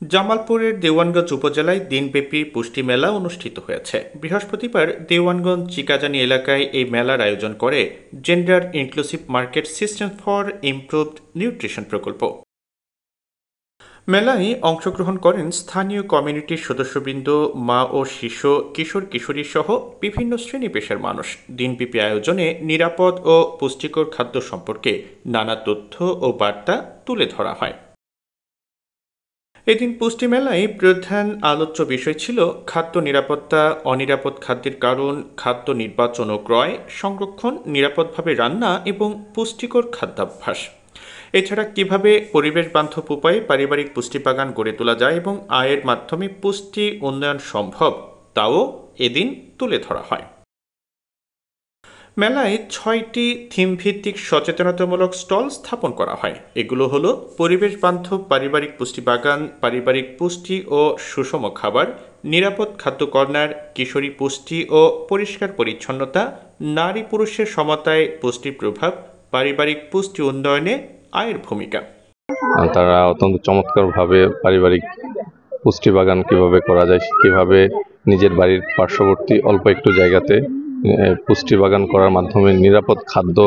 জামালপুরের দেওয়ানগঞ্জ উপজেলায় দিনব্যাপী পুষ্টি মেলা অনুষ্ঠিত হয়েছে। বৃহস্পতিবার দেওয়ানগঞ্জ চিকাজানি এলাকায় এই মেলার আয়োজন করে gender inclusive market system for improved nutrition প্রকল্প। মেলায় অংশগ্রহণ করেন স্থানীয় কমিউনিটির সদস্যবৃন্দ, মা ও শিশু, কিশোর কিশোরী সহ বিভিন্ন শ্রেণী পেশার মানুষ। দিনব্যাপী আয়োজনে নিরাপদ ও পুষ্টিকর খাদ্য সম্পর্কে নানা তথ্য ও বার্তা তুলে ধরা হয়। এদিন পুষ্টি মেলায় প্রধান আলোচ্য বিষয় ছিল খাদ্য নিরাপত্তা, অনিরাপদ খাদ্যের কারণ, খাদ্য নির্বাচন ও ক্রয়, সংরক্ষণ, নিরাপদভাবে রান্না এবং পুষ্টিকর খাদ্যাভ্যাস। এছাড়া কিভাবে পরিবেশ বান্ধব উপায়ে পারিবারিক পুষ্টি বাগান গড়ে তোলা যায় এবং আয়ের মাধ্যমে পুষ্টি উন্নয়ন সম্ভব, তাও এদিন তুলে ধরা হয়। মেলায় ৬টি থিমভিত্তিক সচেতনতামূলক স্টল স্থাপন করা হয়। এগুলো হলো পরিবেশ বান্ধব পারিবারিক পুষ্টি বাগান, পারিবারিক পুষ্টি ও সুষম খাবার, নিরাপদ খাদ্য কর্নার, কিশোরী পুষ্টি ও পরিষ্কার পরিচ্ছন্নতা, নারী পুরুষের সমতায় পুষ্টির প্রভাব, পারিবারিক পুষ্টি উন্নয়নে আয়ের ভূমিকা। তারা অত্যন্ত চমৎকারভাবে পারিবারিক পুষ্টি বাগান কিভাবে করা যায়, কিভাবে নিজের বাড়ির পার্শ্ববর্তী অল্প একটু জায়গাতে পুষ্টি বাগান করার মাধ্যমে নিরাপদ খাদ্য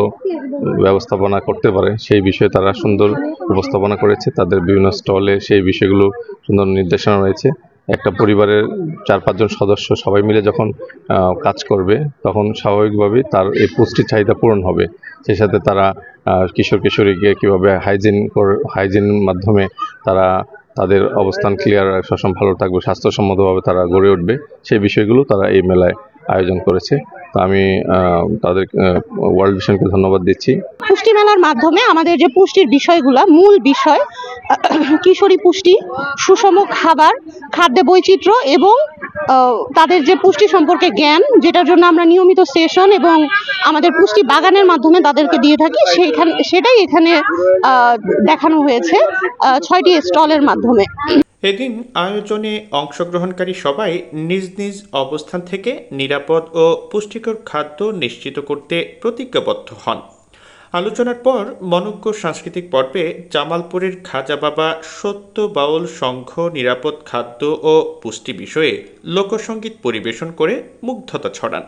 ব্যবস্থাপনা করতে পারে, সেই বিষয়ে তারা সুন্দর উপস্থাপনা করেছে। তাদের বিভিন্ন স্টলে সেই বিষয়গুলো সুন্দর নির্দেশনা রয়েছে। একটা পরিবারের ৪-৫ জন সদস্য সবাই মিলে যখন কাজ করবে, তখন স্বাভাবিকভাবেই তার এই পুষ্টির চাহিদা পূরণ হবে। সেই সাথে তারা কিশোর কিশোরীকে কীভাবে হাইজিন মাধ্যমে তারা তাদের অবস্থান ক্লিয়ার, সবসময় ভালো থাকবে, স্বাস্থ্যসম্মতভাবে তারা গড়ে উঠবে, সেই বিষয়গুলো তারা এই মেলায় আয়োজন করেছে। তো আমি তাদের ওয়ার্ল্ড ভিশনকে ধন্যবাদ দিচ্ছি। পুষ্টি মেলার মাধ্যমে আমাদের যে পুষ্টির বিষয়গুলো, মূল বিষয় কিশোরী পুষ্টি, সুষম খাবার, খাদ্য বৈচিত্র্য এবং তাদের যে পুষ্টি সম্পর্কে জ্ঞান, যেটার জন্য আমরা নিয়মিত সেশন এবং আমাদের পুষ্টি বাগানের মাধ্যমে তাদেরকে দিয়ে থাকি, সেটাই এখানে দেখানো হয়েছে ৬টি স্টলের মাধ্যমে। এদিন আয়োজনে অংশগ্রহণকারী সবাই নিজ নিজ অবস্থান থেকে নিরাপদ ও পুষ্টিকর খাদ্য নিশ্চিত করতে প্রতিজ্ঞাবদ্ধ হন। আলোচনার পর মনোজ্ঞ সাংস্কৃতিক পর্বে জামালপুরের খাজা বাবা সত্য বাউল সংঘ নিরাপদ খাদ্য ও পুষ্টি বিষয়ে লোকসঙ্গীত পরিবেশন করে মুগ্ধতা ছড়ান।